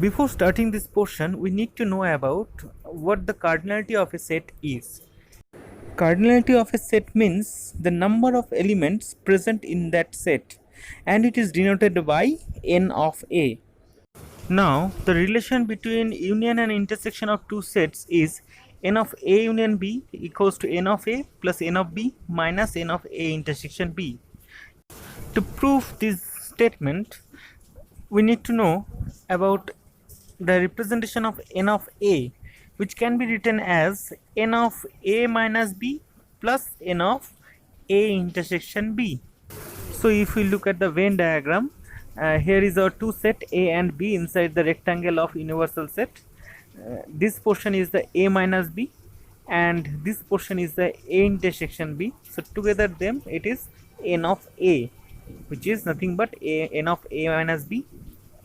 Before starting this portion, we need to know about what the cardinality of a set is. Cardinality of a set means the number of elements present in that set, and it is denoted by n of a. Now, the relation between union and intersection of two sets is n of a union b equals to n of a plus n of b minus n of a intersection b. To prove this statement, we need to know about the representation of n of a, which can be written as n of a minus b plus n of a intersection b. So if we look at the Venn diagram, here is our two set a and b inside the rectangle of universal set. This portion is the a minus b and this portion is the a intersection b. So together them it is n of a, which is nothing but n of a minus b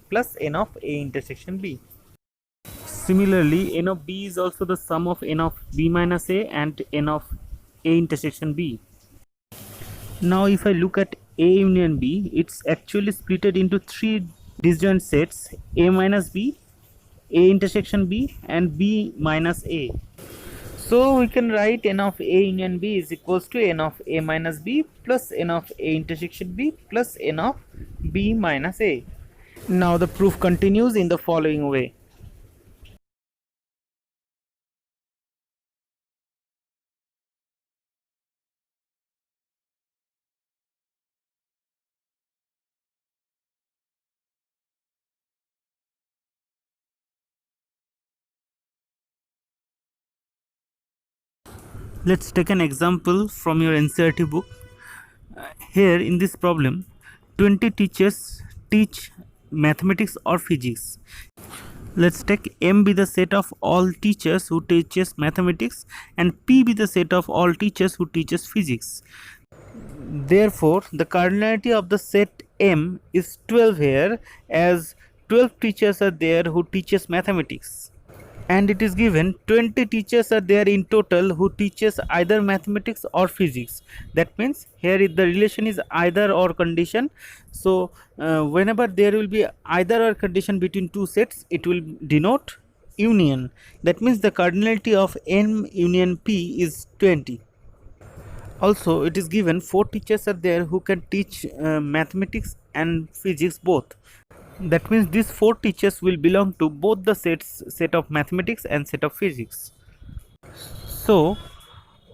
plus n of a intersection b. Similarly, n of b is also the sum of n of b minus a and n of a intersection b. Now if I look at a union b, it's actually splitted into three disjoint sets: a minus b, a intersection b and b minus a. So we can write n of a union b is equals to n of a minus b plus n of a intersection b plus n of b minus a. Now the proof continues in the following way. Let's take an example from your NCERT book. Here in this problem, 20 teachers teach mathematics or physics. Let's take M be the set of all teachers who teaches mathematics and P be the set of all teachers who teaches physics. Therefore, the cardinality of the set M is 12 here, as 12 teachers are there who teaches mathematics. And it is given 20 teachers are there in total who teaches either mathematics or physics. That means here the relation is either or condition. So whenever there will be either or condition between two sets, it will denote union. That means the cardinality of M union P is 20. Also, it is given 4 teachers are there who can teach mathematics and physics both. That means these 4 teachers will belong to both the set of mathematics and set of physics. So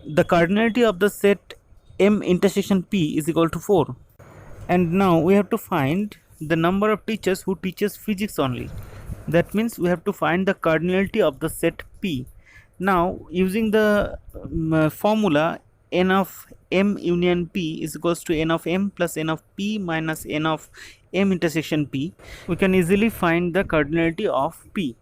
the cardinality of the set M intersection P is equal to 4. And now we have to find the number of teachers who teaches physics only. That means we have to find the cardinality of the set P. Now using the formula n of M union P is equals to n of M plus n of P minus n of M intersection P, we can easily find the cardinality of P.